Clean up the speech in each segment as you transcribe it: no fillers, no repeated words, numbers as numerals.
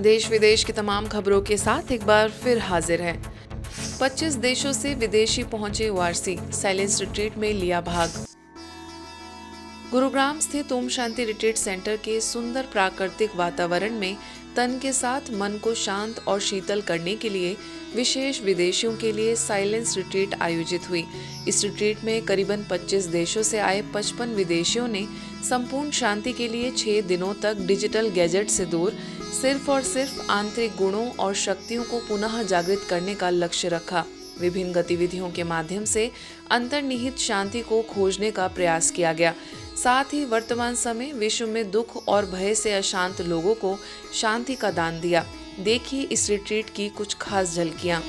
देश विदेश की तमाम खबरों के साथ एक बार फिर हाजिर हैं। 25 देशों से विदेशी पहुंचे वारसी, साइलेंस रिट्रीट में लिया भाग। गुरुग्राम स्थित ओम शांति रिट्रीट सेंटर के सुंदर प्राकृतिक वातावरण में तन के साथ मन को शांत और शीतल करने के लिए विशेष विदेशियों के लिए साइलेंस रिट्रीट आयोजित हुई। इस रिट्रीट में करीबन 25 देशों से आए 55 विदेशियों ने संपूर्ण शांति के लिए 6 दिनों तक डिजिटल गैजेट से दूर सिर्फ और सिर्फ आंतरिक गुणों और शक्तियों को पुनः जागृत करने का लक्ष्य रखा। विभिन्न गतिविधियों के माध्यम से अंतर्निहित शांति को खोजने का प्रयास किया गया। साथ ही वर्तमान समय विश्व में दुख और भय से अशांत लोगों को शांति का दान दिया। देखिए इस रिट्रीट की कुछ खास झलकियां।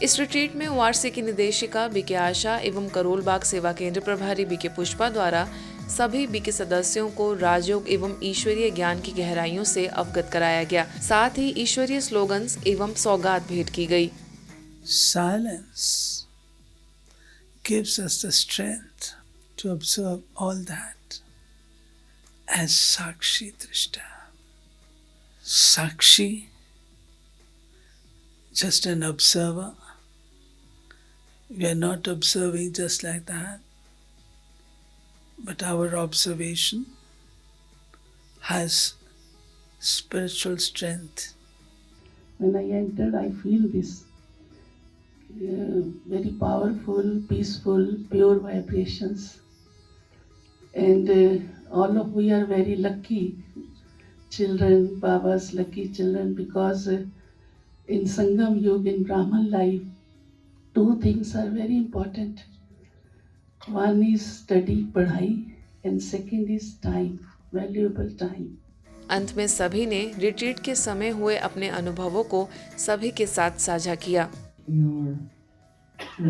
इस रिट्रीट में वारसी की निदेशिका बीके आशा एवं करोल बाग सेवा केंद्र प्रभारी बीके पुष्पा द्वारा सभी बीके सदस्यों को राजयोग एवं ईश्वरीय ज्ञान की गहराइयों से अवगत कराया गया। साथ ही ईश्वरीय स्लोगन्स एवं सौगात भेंट की गई। Silence gives us the strength to observe all that as Sakshi Drishta. Sakshi, just an observer. We are not observing just like that, but our observation has spiritual strength. When I entered, I feel this very powerful, peaceful, pure vibrations. And we are very lucky children, Baba's lucky children, because in Sangam Yuga, in Brahman life, 2 things are very important. One is study, padhai, and second is time, valuable time. अंत में सभी ने retreat के समय हुए अपने अनुभवों को सभी के साथ साझा किया। Your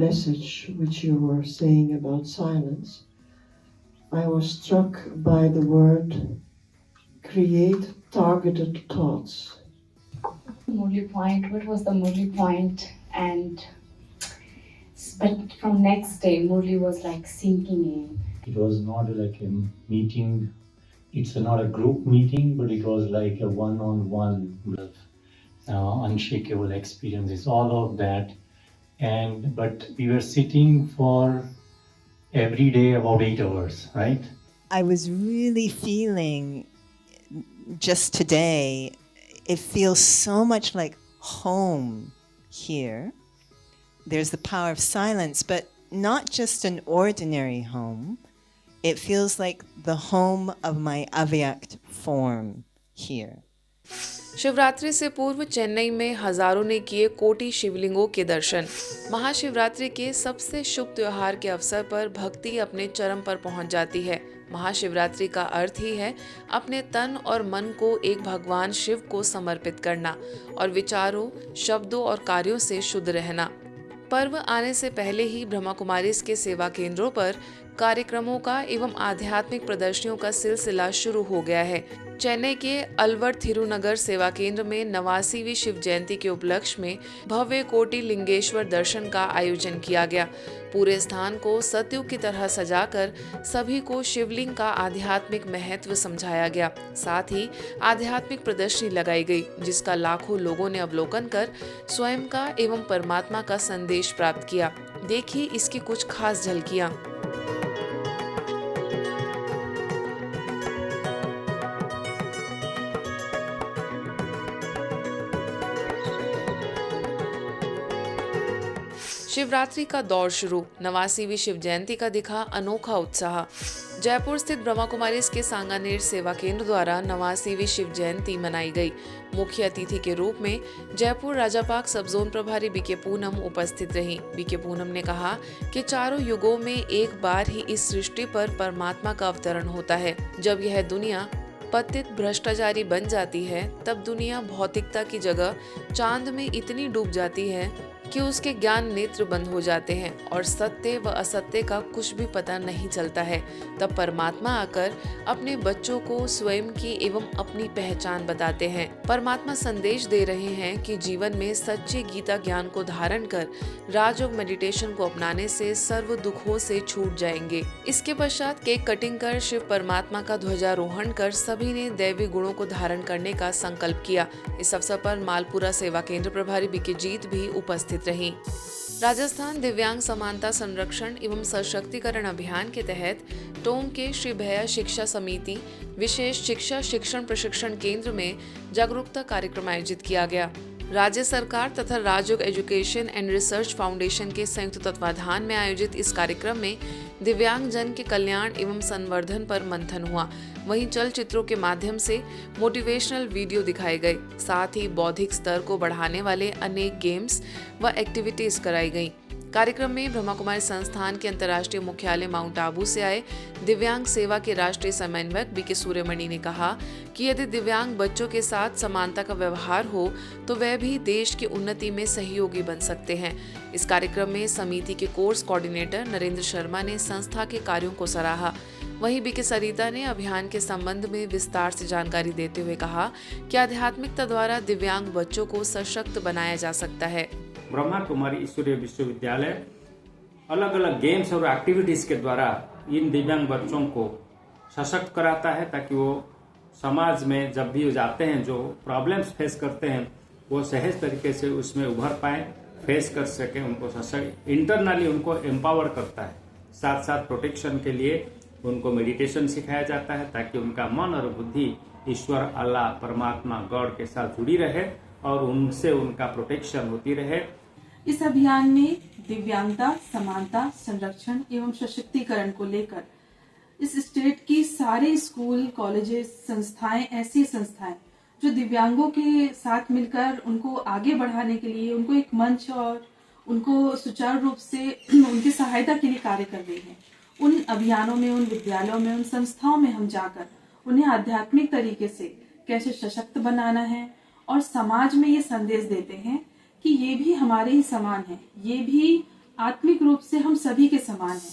message which you were saying about silence, I was struck by the word create targeted thoughts. Murli point, what was the Murli point? But from next day, Murli was like sinking in. It was not like a meeting, it's not a group meeting, but it was like a one-on-one unshakable experiences, all of that. But we were sitting for every day about 8 hours, right? I was really feeling just today, it feels so much like home here. There's the power of silence, but not just an ordinary home. It feels like the home of my avyakt form here. Shivratri से पूर्व चेन्नई में हजारों ने किए कोटि शिवलिंगों के दर्शन। महाशिवरात्रि के सबसे शुभ त्योहार के अवसर पर भक्ति अपने चरम पर पहुंच जाती है। महाशिवरात्रि का अर्थ ही है अपने तन और मन को एक भगवान शिव को समर्पित करना और विचारों, शब्दों और कार्यों से शुद्ध रहना। पर्व आने से पहले ही ब्रह्मा कुमारीज के सेवा केंद्रों पर कार्यक्रमों का एवं आध्यात्मिक प्रदर्शनियों का सिलसिला शुरू हो गया है। चेन्नई के अलवर थिरुनगर सेवा केंद्र में 89वीं शिव जयंती के उपलक्ष्य में भव्य कोटि लिंगेश्वर दर्शन का आयोजन किया गया। पूरे स्थान को सतयुग की तरह सजाकर सभी को शिवलिंग का आध्यात्मिक महत्व समझाया गया। साथ ही आध्यात्मिक प्रदर्शनी लगाई गई, जिसका लाखों लोगों ने अवलोकन कर स्वयं का एवं परमात्मा का संदेश प्राप्त किया। देखिए इसकी कुछ खास झलकियां। शिवरात्रि का दौर शुरू, 89वीं शिव जयंती का दिखा अनोखा उत्साह। जयपुर स्थित ब्रह्मा कुमारीज के सांगानेर सेवा केंद्र द्वारा 89वीं शिव जयंती मनाई गई। मुख्य अतिथि के रूप में जयपुर राजापाक सब जोन प्रभारी बीके पूनम उपस्थित रहीं। बीके पूनम ने कहा कि चारों युगों में एक बार ही इस सृष्टि पर परमात्मा का अवतरण होता है। जब यह दुनिया पतित भ्रष्टाचारी बन जाती है, तब दुनिया भौतिकता की जगह चांद में इतनी डूब जाती है कि उसके ज्ञान नेत्र बंद हो जाते हैं और सत्य व असत्य का कुछ भी पता नहीं चलता है, तब परमात्मा आकर अपने बच्चों को स्वयं की एवं अपनी पहचान बताते हैं। परमात्मा संदेश दे रहे हैं कि जीवन में सच्चे गीता ज्ञान को धारण कर राजयोग मेडिटेशन को अपनाने से सर्व दुखों से छूट जाएंगे। इसके पश्चात केक कटिंग कर शिव परमात्मा का ध्वजारोहण कर सभी ने दैवी गुणों को धारण करने का संकल्प किया। इस अवसर पर मालपुरा सेवा केंद्र प्रभारी बीके जीत भी उपस्थित रहीं। राजस्थान दिव्यांग समानता संरक्षण एवं सशक्तिकरण अभियान के तहत टोंक के श्री भैया शिक्षा समिति विशेष शिक्षा शिक्षण प्रशिक्षण केंद्र में जागरूकता कार्यक्रम आयोजित किया गया। राज्य सरकार तथा राजयोग एजुकेशन एंड रिसर्च फाउंडेशन के संयुक्त तत्वाधान में आयोजित इस कार्यक्रम में दिव्यांग जन के कल्याण एवं संवर्धन पर मंथन हुआ। वहीं चलचित्रों के माध्यम से मोटिवेशनल वीडियो दिखाए गए, साथ ही बौद्धिक स्तर को बढ़ाने वाले अनेक गेम्स व एक्टिविटीज कराई गईं। कार्यक्रम में ब्रह्मा कुमारी संस्थान के अंतर्राष्ट्रीय मुख्यालय माउंट आबू से आए दिव्यांग सेवा के राष्ट्रीय समन्वयक बीके सूर्यमणि ने कहा कि यदि दिव्यांग बच्चों के साथ समानता का व्यवहार हो तो वह भी देश की उन्नति में सहयोगी बन सकते हैं। इस कार्यक्रम में समिति के कोर्स कोऑर्डिनेटर नरेंद्र शर्मा ने संस्था के कार्यों को सराहा। वहीं बीके सरिता ने अभियान के संबंध में विस्तार से जानकारी देते हुए कहा कि आध्यात्मिकता द्वारा दिव्यांग बच्चों को सशक्त बनाया जा सकता है। ब्रह्मा कुमारी ईश्वरीय विश्वविद्यालय अलग अलग गेम्स और एक्टिविटीज के द्वारा इन दिव्यांग बच्चों को सशक्त कराता है, ताकि वो समाज में जब भी जाते हैं जो प्रॉब्लम्स फेस करते हैं वो सहज तरीके से उसमें उभर पाए, फेस कर सके, उनको सशक्त इंटरनली उनको एम्पावर करता है। साथ साथ प्रोटेक्शन के लिए उनको मेडिटेशन सिखाया जाता है ताकि उनका मन और बुद्धि ईश्वर, अल्लाह, परमात्मा, गॉड के साथ जुड़ी रहे और उनसे उनका प्रोटेक्शन होती रहे। इस अभियान में दिव्यांगता, समानता, संरक्षण एवं सशक्तिकरण को लेकर इस स्टेट की सारे स्कूल, कॉलेजेस, संस्थाएं, ऐसी संस्थाएं जो दिव्यांगों के साथ मिलकर उनको आगे बढ़ाने के लिए, उनको एक मंच और उनको सुचारू रूप से उनकी सहायता के लिए कार्य कर रही हैं। उन अभियानों में, उन विद्यालयों में, उन संस्थाओं में हम जाकर उन्हें आध्यात्मिक तरीके से कैसे सशक्त बनाना है और समाज में ये संदेश देते हैं कि ये भी हमारे ही समान है, ये भी आत्मिक रूप से हम सभी के समान हैं।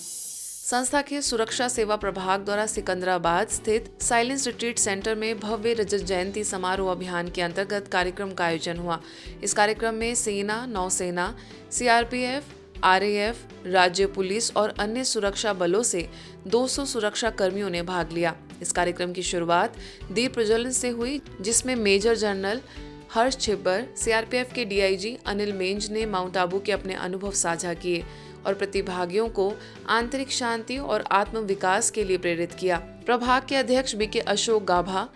संस्था के सुरक्षा सेवा प्रभाग द्वारा सिकंदराबाद स्थित साइलेंस रिट्रीट सेंटर में भव्य रजत जयंती समारोह अभियान के अंतर्गत कार्यक्रम का आयोजन हुआ। इस कार्यक्रम में सेना, नौसेना, सीआरपीएफ, आरएएफ, राज्य पुलिस और अन्य सुरक्षा बलों से 200 सुरक्षा कर्मियों ने भाग लिया। इस कार्यक्रम की शुरुआत दीप प्रज्वलन से हुई, जिसमें मेजर जनरल हर्ष छिब्बर, सीआरपीएफ के डीआईजी अनिल मेंज ने माउंट आबू के अपने अनुभव साझा किए और प्रतिभागियों को आंतरिक शांति और आत्म विकास के लिए प्रेरित किया। प्रभाग के अध्यक्ष बीके अशोक गाभा,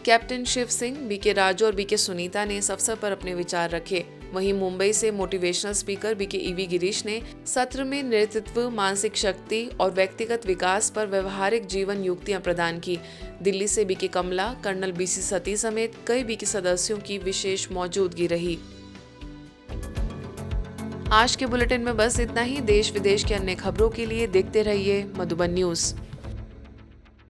कैप्टन शिव सिंह, बीके राजू और बीके सुनीता ने इस अवसर पर अपने विचार रखे। वहीं मुंबई से motivational speaker BK EV Girish ने सत्र में नेतृत्व, मानसिक शक्ति और व्यक्तिगत विकास पर व्यवहारिक जीवन युक्तियां प्रदान की। दिल्ली से बीके कमला, कर्नल बीसी सती समेत कई बीके सदस्यों की विशेष मौजूदगी रही। आज के बुलेटिन में बस इतना ही। देश विदेश के अन्य खबरों के लिए देखते रहिए मधुबन न्यूज।